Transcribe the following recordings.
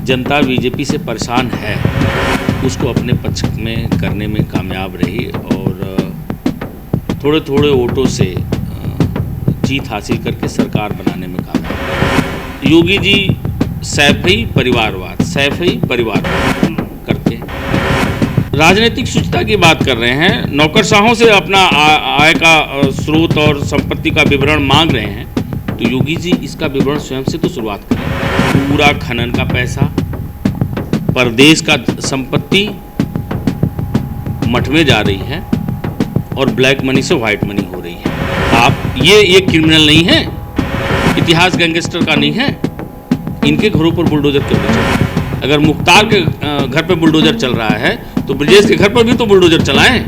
जनता BJP से परेशान है उसको अपने पक्ष में करने में कामयाब रही और थोड़े थोड़े वोटों से जीत हासिल करके सरकार बनाने में कामयाब। योगी जी सैफई परिवारवाद करते हैं। राजनीतिक शुचिता की बात कर रहे हैं, नौकरशाहों से अपना आय का स्रोत और संपत्ति का विवरण मांग रहे हैं, तो योगी जी इसका विवरण स्वयं से तो शुरुआत करें। पूरा खनन का पैसा, परदेश का संपत्ति मठ में जा रही है और ब्लैक मनी से व्हाइट मनी हो रही है। आप ये क्रिमिनल नहीं है, इतिहास गैंगस्टर का नहीं है, इनके घरों पर बुलडोजर क्यों नहीं चल रहा? अगर मुख्तार के घर पर बुलडोजर चल रहा है तो ब्रजेश के घर पर भी तो बुलडोजर चलाएं।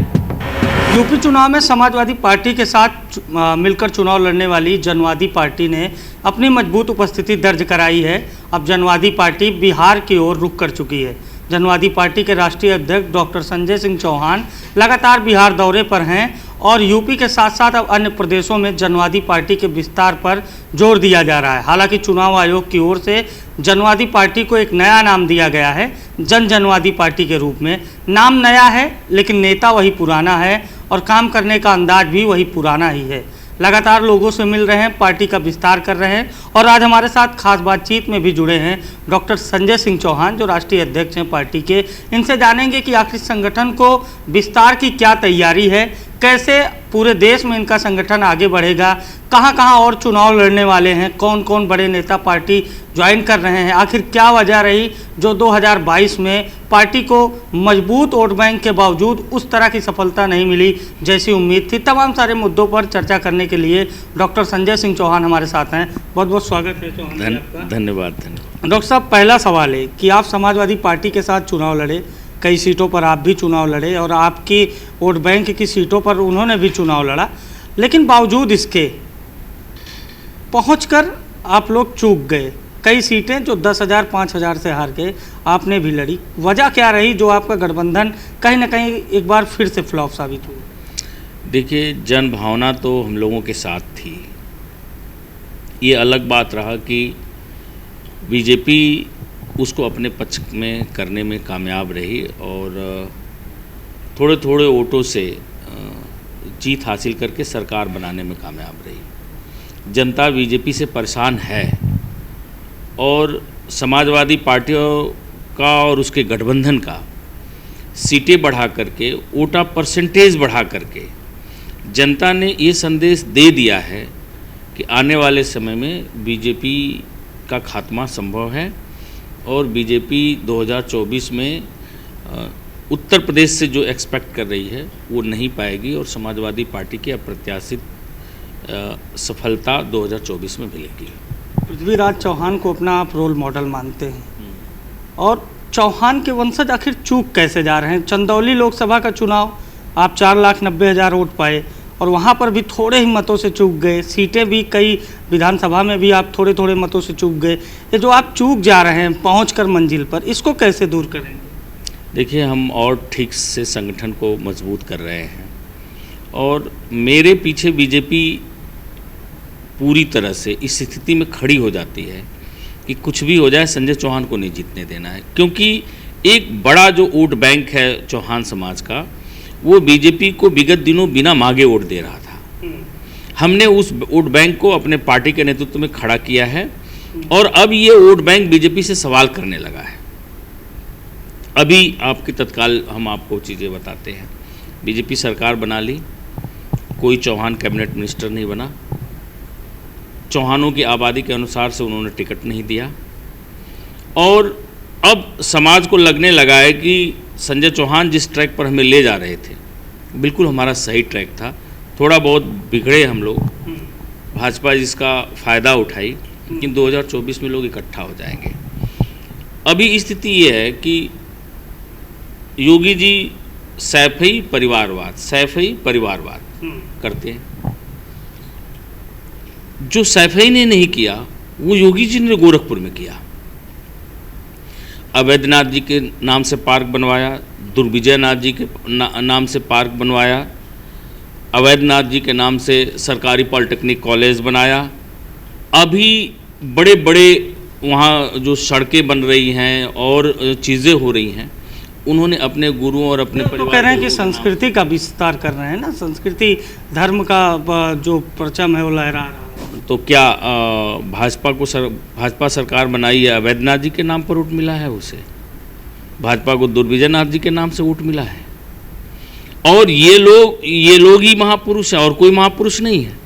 यूपी चुनाव में समाजवादी पार्टी के साथ मिलकर चुनाव लड़ने वाली जनवादी पार्टी ने अपनी मजबूत उपस्थिति दर्ज कराई है। अब जनवादी पार्टी बिहार की ओर रुख कर चुकी है। जनवादी पार्टी के राष्ट्रीय अध्यक्ष डॉक्टर संजय सिंह चौहान लगातार बिहार दौरे पर हैं और यूपी के साथ साथ अब अन्य प्रदेशों में जनवादी पार्टी के विस्तार पर जोर दिया जा रहा है। हालांकि चुनाव आयोग की ओर से जनवादी पार्टी को एक नया नाम दिया गया है, जनवादी पार्टी के रूप में। नाम नया है लेकिन नेता वही पुराना है और काम करने का अंदाज भी वही पुराना ही है। लगातार लोगों से मिल रहे हैं, पार्टी का विस्तार कर रहे हैं और आज हमारे साथ खास बातचीत में भी जुड़े हैं डॉक्टर संजय सिंह चौहान, जो राष्ट्रीय अध्यक्ष हैं पार्टी के। इनसे जानेंगे कि आखिर संगठन को विस्तार की क्या तैयारी है, कैसे पूरे देश में इनका संगठन आगे बढ़ेगा, कहां कहां और चुनाव लड़ने वाले हैं, कौन कौन बड़े नेता पार्टी ज्वाइन कर रहे हैं, आखिर क्या वजह रही जो 2022 में पार्टी को मजबूत वोट बैंक के बावजूद उस तरह की सफलता नहीं मिली जैसी उम्मीद थी। तमाम सारे मुद्दों पर चर्चा करने के लिए डॉक्टर संजय सिंह चौहान हमारे साथ हैं। बहुत बहुत स्वागत है चौहान जी आपका। धन्यवाद। डॉक्टर साहब, पहला सवाल है कि आप समाजवादी पार्टी के साथ चुनाव लड़े, कई सीटों पर आप भी चुनाव लड़े और आपकी वोट बैंक की सीटों पर उन्होंने भी चुनाव लड़ा, लेकिन बावजूद इसके पहुंचकर आप लोग चूक गए। कई सीटें जो 10,000 5,000 से हार गए, आपने भी लड़ी। वजह क्या रही जो आपका गठबंधन कहीं ना कहीं एक बार फिर से फ्लॉप साबित हुआ? देखिए, जन भावना तो हम लोगों के साथ थी। ये अलग बात रहा कि बीजेपी उसको अपने पक्ष में करने में कामयाब रही और थोड़े थोड़े वोटों से जीत हासिल करके सरकार बनाने में कामयाब रही। जनता बीजेपी से परेशान है और समाजवादी पार्टियों का और उसके गठबंधन का सीटें बढ़ा करके, वोटा परसेंटेज बढ़ा करके जनता ने ये संदेश दे दिया है कि आने वाले समय में बीजेपी का खात्मा संभव है और बीजेपी 2024 में उत्तर प्रदेश से जो एक्सपेक्ट कर रही है वो नहीं पाएगी और समाजवादी पार्टी की अप्रत्याशित सफलता 2024 में मिलेगी। पृथ्वीराज चौहान को अपना आप रोल मॉडल मानते हैं और चौहान के वंशज आखिर चूक कैसे जा रहे हैं? चंदौली लोकसभा का चुनाव आप 4,90,000 वोट पाए और वहाँ पर भी थोड़े ही मतों से चूक गए। सीटें भी कई विधानसभा में भी आप थोड़े थोड़े मतों से चूक गए। ये जो आप चूक जा रहे हैं पहुँचकर मंजिल पर, इसको कैसे दूर करेंगे? देखिए, हम और ठीक से संगठन को मजबूत कर रहे हैं और मेरे पीछे बीजेपी पूरी तरह से इस स्थिति में खड़ी हो जाती है कि कुछ भी हो जाए संजय चौहान को नहीं जीतने देना है, क्योंकि एक बड़ा जो वोट बैंक है चौहान समाज का, वो बीजेपी को विगत दिनों बिना मांगे वोट दे रहा था। हमने उस वोट बैंक को अपने पार्टी के नेतृत्व में खड़ा किया है और अब ये वोट बैंक बीजेपी से सवाल करने लगा है। अभी आपकी तत्काल हम आपको चीज़ें बताते हैं। बीजेपी सरकार बना ली, कोई चौहान कैबिनेट मिनिस्टर नहीं बना, चौहानों की आबादी के अनुसार से उन्होंने टिकट नहीं दिया और अब समाज को लगने लगा है कि संजय चौहान जिस ट्रैक पर हमें ले जा रहे थे बिल्कुल हमारा सही ट्रैक था। थोड़ा बहुत बिगड़े हम लोग, भाजपा जिसका फ़ायदा उठाई, लेकिन 2024 में लोग इकट्ठा हो जाएंगे। अभी स्थिति ये है कि योगी जी सैफई परिवारवाद करते हैं। जो सैफई ने नहीं किया वो योगी जी ने गोरखपुर में किया। अवैधनाथ जी के नाम से पार्क बनवाया, दुर्विजय नाथ जी के नाम से पार्क बनवाया, अवैधनाथ जी के नाम से सरकारी पॉलिटेक्निक कॉलेज बनाया। अभी बड़े बड़े वहाँ जो सड़कें बन रही हैं और चीज़ें हो रही हैं, उन्होंने अपने गुरुओं और अपने तो परिवार कह रहे हैं को कि संस्कृति का विस्तार कर रहे हैं ना, संस्कृति धर्म का जो परचम है वो लहरा रहा है। तो क्या भाजपा सरकार बनाई है, अवैधनाथ जी के नाम पर वोट मिला है उसे? भाजपा को दुर्विजय नाथ जी के नाम से वोट मिला है। और ये लोग ही महापुरुष हैं और कोई महापुरुष नहीं है।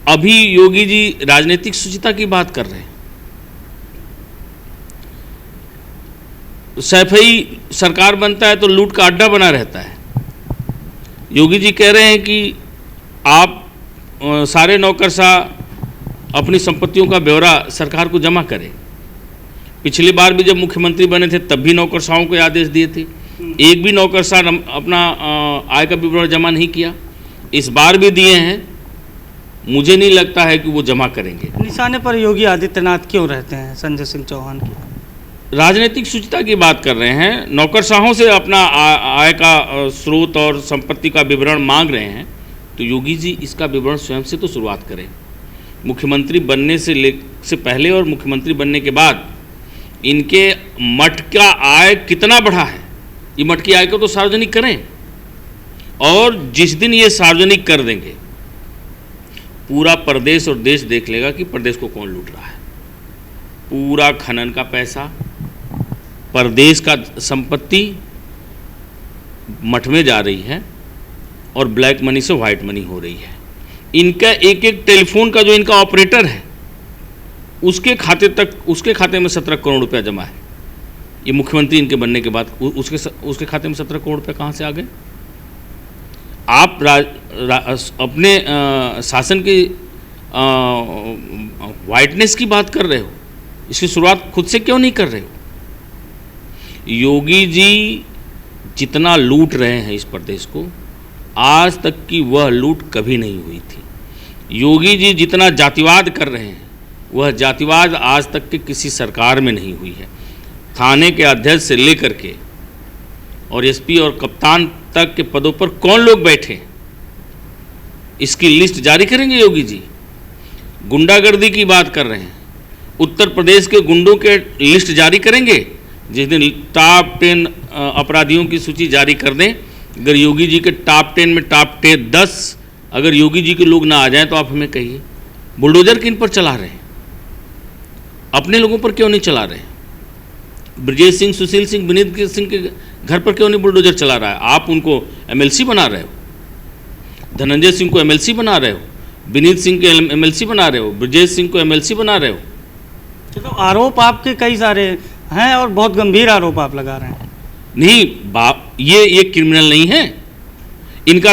अभी योगी जी राजनीतिक शुचिता की बात कर रहे हैं। सैफई सरकार बनता है तो लूट का अड्डा बना रहता है। योगी जी कह रहे हैं कि आप सारे नौकरशाह अपनी संपत्तियों का ब्यौरा सरकार को जमा करें। पिछली बार भी जब मुख्यमंत्री बने थे तब भी नौकरशाहों को आदेश दिए थे, एक भी नौकरशाह अपना आय का विवरण जमा नहीं किया। इस बार भी दिए हैं, मुझे नहीं लगता है कि वो जमा करेंगे। निशाने पर योगी आदित्यनाथ क्यों रहते हैं संजय सिंह चौहान की? राजनीतिक शुचिता की बात कर रहे हैं, नौकरशाहों से अपना आय का स्रोत और संपत्ति का विवरण मांग रहे हैं, तो योगी जी इसका विवरण स्वयं से तो शुरुआत करें। मुख्यमंत्री बनने से पहले और मुख्यमंत्री बनने के बाद इनके मठ का आय कितना बढ़ा है, ये मठ की आय को तो सार्वजनिक करें। और जिस दिन ये सार्वजनिक कर देंगे, पूरा प्रदेश और देश देख लेगा कि प्रदेश को कौन लूट रहा है। पूरा खनन का पैसा, प्रदेश का संपत्ति मठ में जा रही है और ब्लैक मनी से व्हाइट मनी हो रही है। इनका एक एक टेलीफोन का जो इनका ऑपरेटर है उसके खाते में 17 करोड़ रुपया जमा है। ये मुख्यमंत्री इनके बनने के बाद उसके खाते में 17 करोड़ रुपया कहाँ से आ गए? आप अपने शासन की वाइटनेस की बात कर रहे हो, इसकी शुरुआत खुद से क्यों नहीं कर रहे हो? योगी जी जितना लूट रहे हैं इस प्रदेश को, आज तक की वह लूट कभी नहीं हुई थी। योगी जी जितना जातिवाद कर रहे हैं, वह जातिवाद आज तक के किसी सरकार में नहीं हुई है। थाने के अध्यक्ष से लेकर के और एसपी और कप्तान तक के पदों पर कौन लोग बैठे, इसकी लिस्ट जारी करेंगे योगी जी। गुंडागर्दी की बात कर रहे हैं, उत्तर प्रदेश के गुंडों के लिस्ट जारी करेंगे। जिस दिन टॉप 10 अपराधियों की सूची जारी कर दें, अगर योगी जी के टॉप 10 में टॉप 10 अगर योगी जी के लोग ना आ जाएं तो आप हमें कहिए, बुलडोजर किन पर चला रहे हैं? अपने लोगों पर क्यों नहीं चला रहे? ब्रजेश सिंह, सुशील सिंह, विनीत सिंह के घर पर क्यों नहीं बुलडोजर चला रहा है? आप उनको एमएलसी बना रहे हो, धनंजय सिंह को एमएलसी बना रहे हो, विनीत सिंह के एमएलसी बना रहे हो, ब्रजेश सिंह को एमएलसी बना रहे हो। तो आरोप आपके कई सारे हैं और बहुत गंभीर आरोप आप लगा रहे हैं। नहीं, ये क्रिमिनल नहीं है, इनका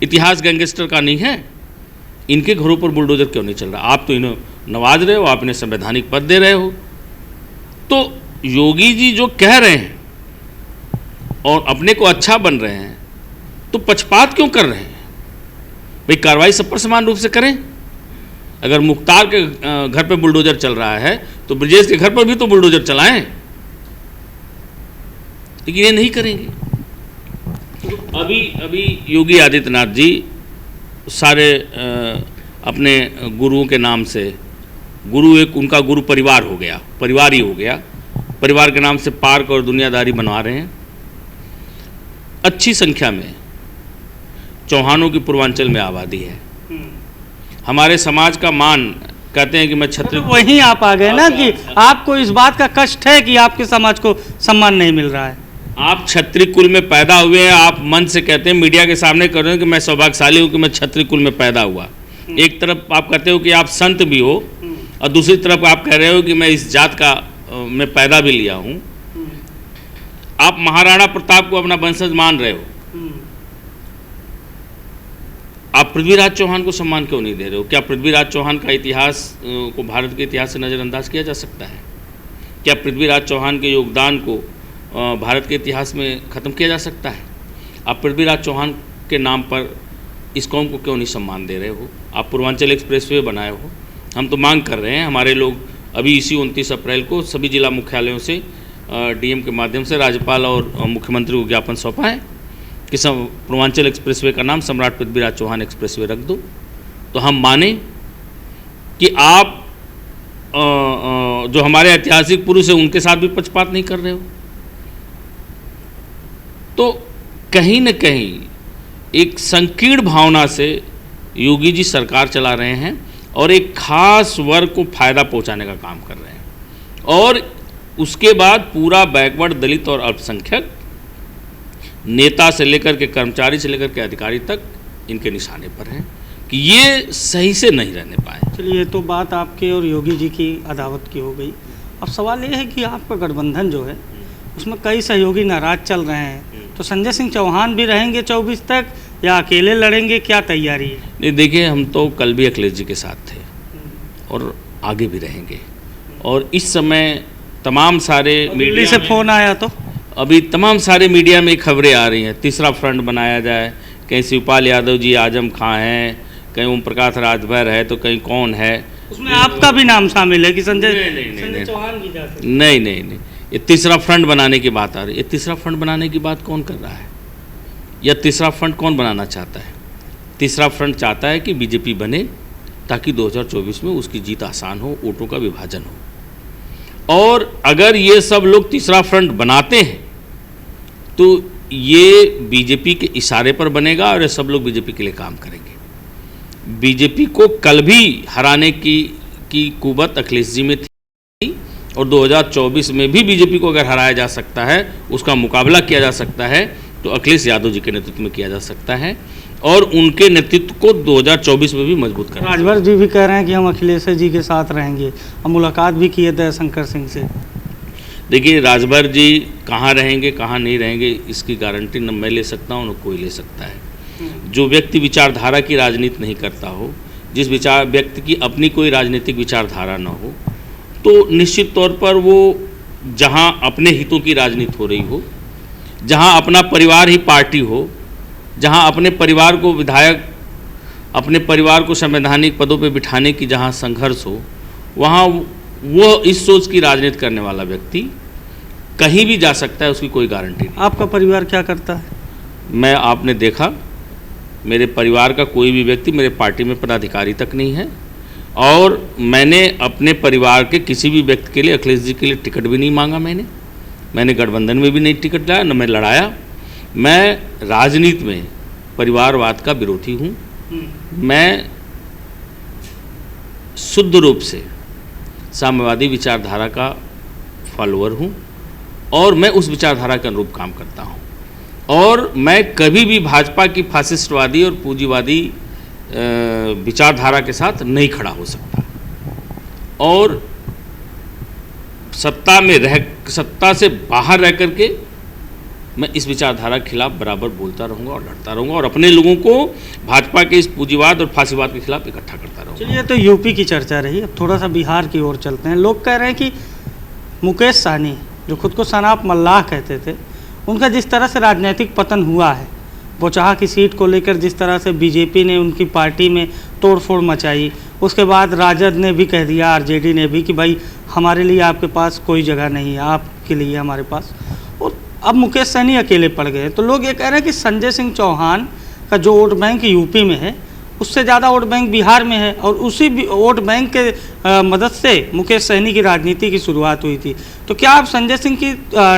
इतिहास गैंगस्टर का नहीं है। इनके घरों पर बुलडोजर क्यों नहीं चल रहा? आप तो इन्हें नवाज रहे हो, आप इन्हें संवैधानिक पद दे रहे हो। तो योगी जी जो कह रहे हैं और अपने को अच्छा बन रहे हैं, तो पक्षपात क्यों कर रहे हैं? भाई कार्रवाई सब पर समान रूप से करें। अगर मुख्तार के घर पे बुलडोजर चल रहा है तो ब्रजेश के घर पर भी तो बुलडोजर चलाएं, लेकिन ये नहीं करेंगे। अभी योगी आदित्यनाथ जी सारे अपने गुरुओं के नाम से, उनका गुरु परिवार हो गया, परिवार ही हो गया, परिवार के नाम से पार्क और दुनियादारी बनवा रहे हैं। अच्छी संख्या में चौहानों की पूर्वांचल में आबादी है। हमारे समाज का मान, कहते हैं कि मैं छत्री, तो वहीं आप आ गए ना कि आपको इस बात का कष्ट है कि आपके समाज को सम्मान नहीं मिल रहा है। आप क्षत्रिय कुल में पैदा हुए हैं, आप मन से कहते हैं, मीडिया के सामने कर रहे हैं कि मैं सौभाग्यशाली हूँ कि मैं क्षत्रिय कुल में पैदा हुआ। एक तरफ आप कहते हो कि आप संत भी हो और दूसरी तरफ आप कह रहे हो कि मैं इस जात का मैं पैदा भी लिया हूँ। आप महाराणा प्रताप को अपना वंशज मान रहे हो, आप पृथ्वीराज चौहान को सम्मान क्यों नहीं दे रहे हो? क्या पृथ्वीराज चौहान का इतिहास को भारत के इतिहास से नज़रअंदाज किया जा सकता है? क्या पृथ्वीराज चौहान के योगदान को भारत के इतिहास में ख़त्म किया जा सकता है? आप पृथ्वीराज चौहान के नाम पर इस कौम को क्यों नहीं सम्मान दे रहे हो? आप पूर्वांचल एक्सप्रेसवे बनाए हो। हम तो मांग कर रहे हैं, हमारे लोग अभी इसी 29 अप्रैल को सभी जिला मुख्यालयों से डीएम के माध्यम से राज्यपाल और मुख्यमंत्री को ज्ञापन सौंपा है कि पूर्वांचल एक्सप्रेसवे का नाम सम्राट पृथ्वीराज चौहान एक्सप्रेसवे रख दो। तो हम माने कि आप जो हमारे ऐतिहासिक पुरुष हैं उनके साथ भी पक्षपात नहीं कर रहे हो। तो कहीं न कहीं एक संकीर्ण भावना से योगी जी सरकार चला रहे हैं और एक खास वर्ग को फायदा पहुंचाने का काम कर रहे हैं, और उसके बाद पूरा बैकवर्ड दलित और अल्पसंख्यक नेता से लेकर के कर्मचारी से लेकर के अधिकारी तक इनके निशाने पर हैं कि ये सही से नहीं रहने पाए। चलिए, ये तो बात आपके और योगी जी की अदावत की हो गई। अब सवाल ये है कि आपका गठबंधन जो है उसमें कई सहयोगी नाराज चल रहे हैं, तो संजय सिंह चौहान भी रहेंगे 24 तक या अकेले लड़ेंगे, क्या तैयारी है? नहीं, देखिए, हम तो कल भी अखिलेश जी के साथ थे और आगे भी रहेंगे। और इस समय तमाम सारे दिल्ली से फोन आया तो अभी तमाम सारे मीडिया में खबरें आ रही हैं, तीसरा फ्रंट बनाया जाए, कहीं शिवपाल यादव जी आजम खां हैं, कहीं ओम प्रकाश राजभर है, तो कहीं कौन है। उसमें आपका भी नाम शामिल है कि संजय चौहान भी जा सकते? नहीं, ये तीसरा फ्रंट बनाने की बात आ रही है। ये तीसरा फ्रंट बनाने की बात कौन कर रहा है, या तीसरा फ्रंट कौन बनाना चाहता है? तीसरा फ्रंट चाहता है कि बीजेपी बने ताकि 2024 में उसकी जीत आसान हो, वोटों का विभाजन हो। और अगर ये सब लोग तीसरा फ्रंट बनाते हैं तो ये बीजेपी के इशारे पर बनेगा और ये सब लोग बीजेपी के लिए काम करेंगे। बीजेपी को कल भी हराने की कुवत अखिलेश जी में थी, और 2024 में भी बीजेपी को अगर हराया जा सकता है, उसका मुकाबला किया जा सकता है, तो अखिलेश यादव जी के नेतृत्व में किया जा सकता है, और उनके नेतृत्व को 2024 में भी मजबूत करना। राजभर जी भी कह रहे हैं कि हम अखिलेश जी के साथ रहेंगे, हम मुलाकात भी किए थे शंकर सिंह से। देखिए, राजभर जी कहाँ रहेंगे कहाँ नहीं रहेंगे इसकी गारंटी न मैं ले सकता हूँ न कोई ले सकता है। जो व्यक्ति विचारधारा की राजनीति नहीं करता हो, जिस व्यक्ति की अपनी कोई राजनीतिक विचारधारा न हो, तो निश्चित तौर पर वो जहाँ अपने हितों की राजनीति हो रही हो, जहाँ अपना परिवार ही पार्टी हो, जहाँ अपने परिवार को विधायक, अपने परिवार को संवैधानिक पदों पे बिठाने की जहाँ संघर्ष हो, वहाँ वो इस सोच की राजनीति करने वाला व्यक्ति कहीं भी जा सकता है, उसकी कोई गारंटी नहीं। आपका परिवार क्या करता है? मैं, आपने देखा, मेरे परिवार का कोई भी व्यक्ति मेरे पार्टी में पदाधिकारी तक नहीं है, और मैंने अपने परिवार के किसी भी व्यक्ति के लिए, अखिलेश जी के लिए टिकट भी नहीं मांगा। मैंने गठबंधन में भी नहीं टिकट लाया, न मैं लड़ाया। मैं राजनीति में परिवारवाद का विरोधी हूँ। मैं शुद्ध रूप से साम्यवादी विचारधारा का फॉलोअर हूँ, और मैं उस विचारधारा के अनुरूप काम करता हूँ, और मैं कभी भी भाजपा की फासिस्टवादी और पूंजीवादी विचारधारा के साथ नहीं खड़ा हो सकता। और सत्ता से बाहर रह करके मैं इस विचारधारा के खिलाफ बराबर बोलता रहूँगा और लड़ता रहूँगा, और अपने लोगों को भाजपा के इस पूंजीवाद और फांसीवाद के खिलाफ इकट्ठा करता रहूँगा। चलिए, तो यूपी की चर्चा रही, अब थोड़ा सा बिहार की ओर चलते हैं। लोग कह रहे हैं कि मुकेश सहनी, जो खुद को सनाप मल्लाह कहते थे, उनका जिस तरह से राजनीतिक पतन हुआ है, बोचहा की सीट को लेकर जिस तरह से बीजेपी ने उनकी पार्टी में तोड़फोड़ मचाई, उसके बाद राजद ने भी कह दिया, आरजेडी ने भी, कि भाई हमारे लिए आपके पास कोई जगह नहीं है, आपके लिए हमारे पास, और अब मुकेश सहनी अकेले पड़ गए। तो लोग ये कह रहे हैं कि संजय सिंह चौहान का जो वोट बैंक यूपी में है, उससे ज़्यादा वोट बैंक बिहार में है, और उसी वोट बैंक के मदद से मुकेश सहनी की राजनीति की शुरुआत हुई थी। तो क्या आप संजय सिंह की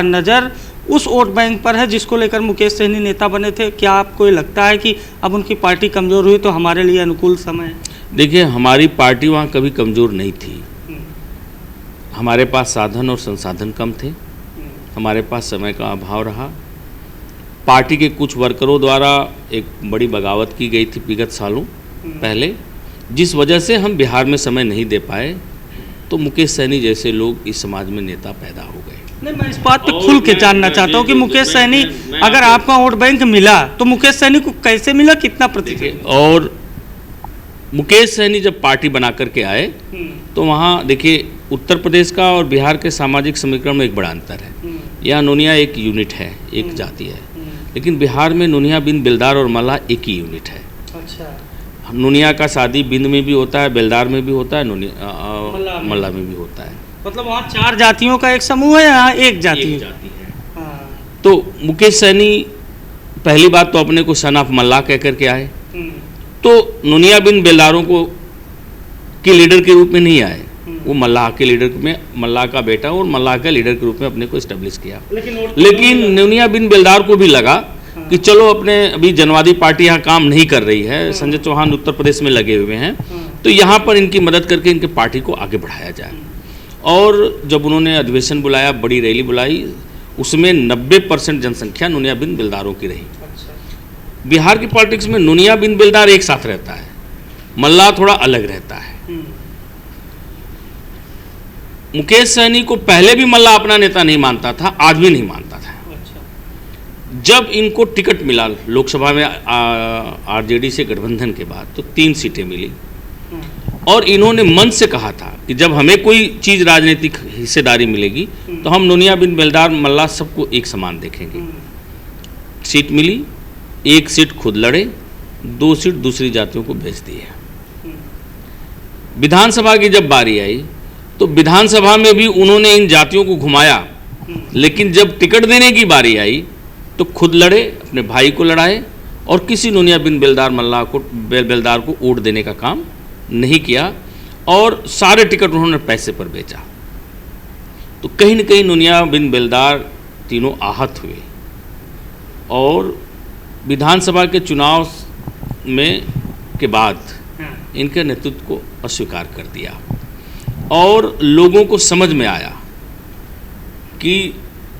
नज़र उस वोट बैंक पर है जिसको लेकर मुकेश सहनी नेता बने थे? क्या आपको ये लगता है कि अब उनकी पार्टी कमज़ोर हुई तो हमारे लिए अनुकूल समय है? देखिए, हमारी पार्टी वहाँ कभी कमज़ोर नहीं थी। हमारे पास साधन और संसाधन कम थे, हमारे पास समय का अभाव रहा। पार्टी के कुछ वर्करों द्वारा एक बड़ी बगावत की गई थी विगत सालों पहले, जिस वजह से हम बिहार में समय नहीं दे पाए, तो मुकेश सहनी जैसे लोग इस समाज में नेता पैदा हो गए। नहीं, मैं इस बात पे खुल के जानना चाहता हूँ कि मुकेश सहनी, अगर आपका वोट बैंक मिला तो मुकेश सहनी को कैसे मिला, कितना प्रतिशत? और मुकेश सहनी जब पार्टी बना करके आए तो वहाँ देखिए, उत्तर प्रदेश का और बिहार के सामाजिक समीकरण में एक बड़ा अंतर है। यहाँ नोनिया एक यूनिट है, एक जाति है, लेकिन बिहार में नोनिया, बिंद, बेलदार और मल्लाह एक ही यूनिट है। अच्छा। नोनिया का शादी बिंद में भी होता है, बेलदार में भी होता है, मल्लाह में भी होता है। मतलब वहाँ 4 जातियों का एक समूह है, यहाँ एक जाति है। हाँ। तो मुकेश सहनी पहली बात तो अपने को सन ऑफ मल्लाह कह करके आए, तो नोनिया बिन बेलदारों को के लीडर के रूप में नहीं आए, वो मल्लाह के लीडर में, मल्लाह का बेटा और मल्लाह का लीडर के रूप में अपने को इस्टेब्लिश किया। लेकिन नूनिया बिन बेलदार को भी लगा कि चलो अपने अभी जनवादी पार्टी यहाँ काम नहीं कर रही है, संजय चौहान उत्तर प्रदेश में लगे हुए हैं, तो यहाँ पर इनकी मदद करके इनके पार्टी को आगे बढ़ाया जाए। और जब उन्होंने अधिवेशन बुलाया, बड़ी रैली बुलाई, उसमें 90% जनसंख्या नूनिया बिन बेलदारों की रही। बिहार की पॉलिटिक्स में नूनिया बिन बेलदार एक साथ रहता है, मल्लाह थोड़ा अलग रहता है। मुकेश सहनी को पहले भी मल्लाह अपना नेता नहीं मानता था, आज भी नहीं मानता था। जब इनको टिकट मिला लोकसभा में आरजेडी से गठबंधन के बाद, तो 3 सीटें मिली और इन्होंने मन से कहा था कि जब हमें कोई चीज़ राजनीतिक हिस्सेदारी मिलेगी तो हम नूनिया बिन बेलदार मल्लाह सबको एक समान देखेंगे। सीट मिली, 1 सीट खुद लड़े, 2 सीट दूसरी जातियों को भेज दी है। विधानसभा की जब बारी आई तो विधानसभा में भी उन्होंने इन जातियों को घुमाया, लेकिन जब टिकट देने की बारी आई तो खुद लड़े, अपने भाई को लड़ाए और किसी नूनिया बिन बेलदार मल्लाह को बेलदार को वोट देने का काम नहीं किया और सारे टिकट उन्होंने पैसे पर बेचा। तो कहीं न कहीं नूनिया बिन बेलदार तीनों आहत हुए और विधानसभा के चुनाव में के बाद इनके नेतृत्व को अस्वीकार कर दिया और लोगों को समझ में आया कि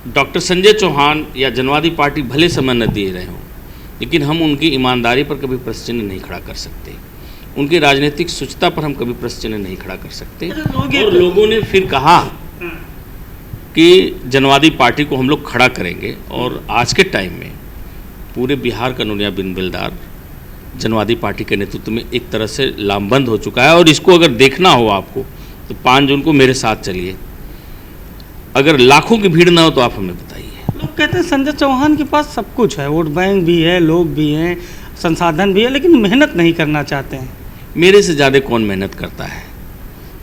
डॉक्टर संजय चौहान या जनवादी पार्टी भले समय न दिए रहे हों, लेकिन हम उनकी ईमानदारी पर कभी प्रश्न चिन्ह नहीं खड़ा कर सकते, उनकी राजनीतिक शुचिता पर हम कभी प्रश्न चिन्ह नहीं खड़ा कर सकते। और लोगों ने फिर कहा कि जनवादी पार्टी को हम लोग खड़ा करेंगे और आज के टाइम में पूरे बिहार का नूनिया बिन बेलदार जनवादी पार्टी के नेतृत्व में एक तरह से लामबंद हो चुका है। और इसको अगर देखना हो आपको तो 5 जून को मेरे साथ चलिए, अगर लाखों की भीड़ ना हो तो आप हमें बताइए। लोग कहते हैं संजय चौहान के पास सब कुछ है, वोट बैंक भी है, लोग भी हैं, संसाधन भी है, लेकिन मेहनत नहीं करना चाहते हैं। मेरे से ज़्यादा कौन मेहनत करता है?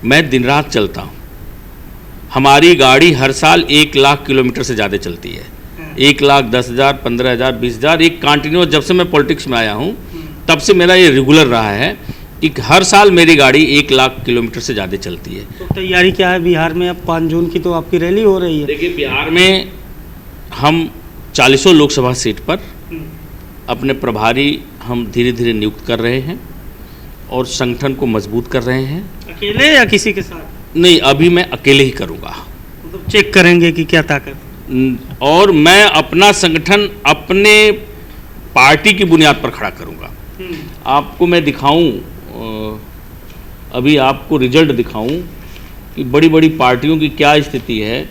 मैं दिन रात चलता हूँ। हमारी गाड़ी हर साल 1 लाख किलोमीटर से ज़्यादा चलती है, 1,10,000, 15,000, 20,000। एक कंटिन्यूस, जब से मैं पॉलिटिक्स में आया हूँ तब से मेरा ये रेगुलर रहा है कि हर साल मेरी गाड़ी 1 लाख किलोमीटर से ज़्यादा चलती है। तो तैयारी क्या है बिहार में? अब 5 जून की तो आपकी रैली हो रही है। देखिए, बिहार में हम 40 लोकसभा सीट पर अपने प्रभारी हम धीरे धीरे नियुक्त कर रहे हैं और संगठन को मजबूत कर रहे हैं। अकेले या किसी के साथ? नहीं, अभी मैं अकेले ही करूँगा। मतलब चेक करेंगे कि क्या ताकत, और मैं अपना संगठन अपने पार्टी की बुनियाद पर खड़ा करूँगा। आपको मैं दिखाऊं, अभी आपको रिजल्ट दिखाऊं कि बड़ी बड़ी पार्टियों की क्या स्थिति है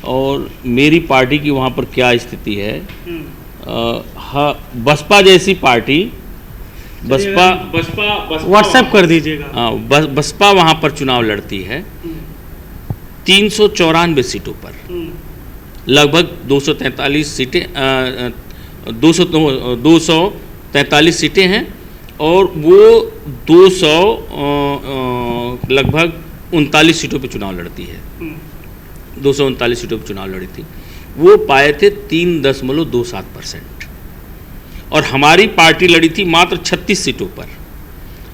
और मेरी पार्टी की वहाँ पर क्या स्थिति है। बसपा जैसी पार्टी, बसपा व्हाट्सएप कर दीजिएगा। हाँ, बसपा वहाँ पर चुनाव लड़ती है 394 सीटों पर, लगभग 243 सीटें, 243 सीटें हैं और वो 200 लगभग 39 सीटों पे चुनाव लड़ती है। 239 सीटों पे चुनाव लड़ी थी, वो पाए थे 3.27% और हमारी पार्टी लड़ी थी मात्र 36 सीटों पर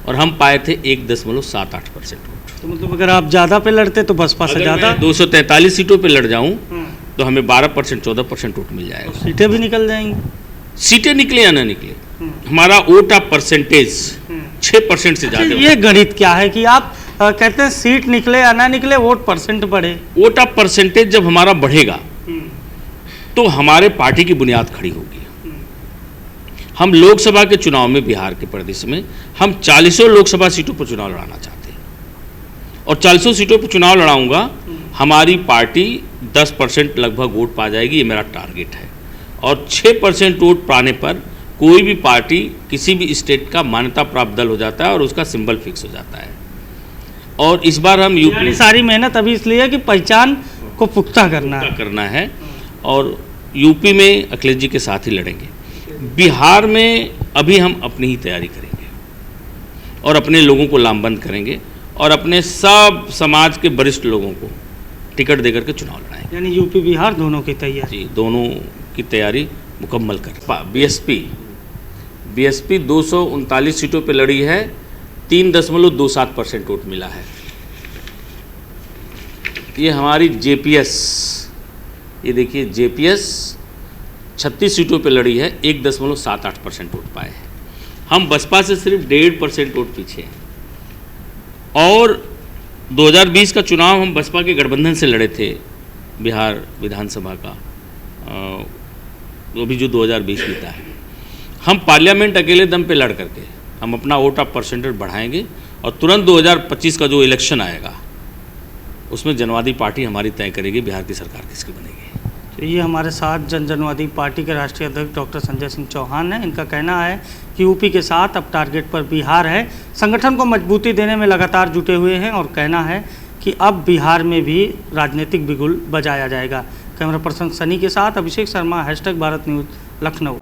और हम पाए थे 1.78% वोट। तो मतलब अगर आप ज़्यादा पे लड़ते तो बसपा से ज़्यादा, 243 सीटों पे लड़ जाऊं तो हमें 12% 14% वोट मिल जाएगा। सीटें भी निकल जाएंगी। सीटें निकले या ना निकले, हमारा वोट ऑफ परसेंटेज 6% से ज़्यादा। ये गणित क्या है कि आप कहते हैं सीट निकले या ना निकले वोट परसेंट बढ़े? वोट ऑफ परसेंटेज जब हमारा बढ़ेगा तो हमारे पार्टी की बुनियाद खड़ी होगी। हम लोकसभा के चुनाव में बिहार के प्रदेश में हम 40 लोकसभा सीटों पर चुनाव लड़ाना चाहते हैं और 40 सीटों पर चुनाव लड़ाऊंगा। हमारी पार्टी 10% लगभग वोट पा जाएगी, ये मेरा टारगेट है। और 6% वोट पाने पर कोई भी पार्टी किसी भी स्टेट का मान्यता प्राप्त दल हो जाता है और उसका सिंबल फिक्स हो जाता है। और इस बार हम यूपी, सारी मेहनत अभी इसलिए कि पहचान को पुख्ता करना है और यूपी में अखिलेश जी के साथ ही लड़ेंगे। बिहार में अभी हम अपनी ही तैयारी करेंगे और अपने लोगों को लामबंद करेंगे और अपने सब समाज के वरिष्ठ लोगों को टिकट देकर के चुनाव लड़ाएंगे। यानी यूपी बिहार दोनों की तैयारी? जी, दोनों की तैयारी मुकम्मल कर। बीएसपी 239 सीटों पे लड़ी है, 3.27% वोट मिला है। ये हमारी जेपीएस, ये देखिए जेपीएस 36 सीटों पे लड़ी है, 1.78% वोट पाए हैं। हम बसपा से सिर्फ 1.5% वोट पीछे हैं। और 2020 का चुनाव हम बसपा के गठबंधन से लड़े थे, बिहार विधानसभा का, वो भी जो 2020 बीता है। हम पार्लियामेंट अकेले दम पे लड़ करके हम अपना वोट ऑफ परसेंटेज बढ़ाएंगे और तुरंत 2025 का जो इलेक्शन आएगा उसमें जनवादी पार्टी हमारी तय करेगी बिहार की सरकार किसकी बनेगी। तो ये हमारे साथ जनवादी पार्टी के राष्ट्रीय अध्यक्ष डॉक्टर संजय सिंह चौहान है। इनका कहना है कि यूपी के साथ अब टारगेट पर बिहार है, संगठन को मजबूती देने में लगातार जुटे हुए हैं और कहना है कि अब बिहार में भी राजनीतिक बिगुल बजाया जाएगा। कैमरा पर्सन सनी के साथ अभिषेक शर्मा, #भारत न्यूज़, लखनऊ।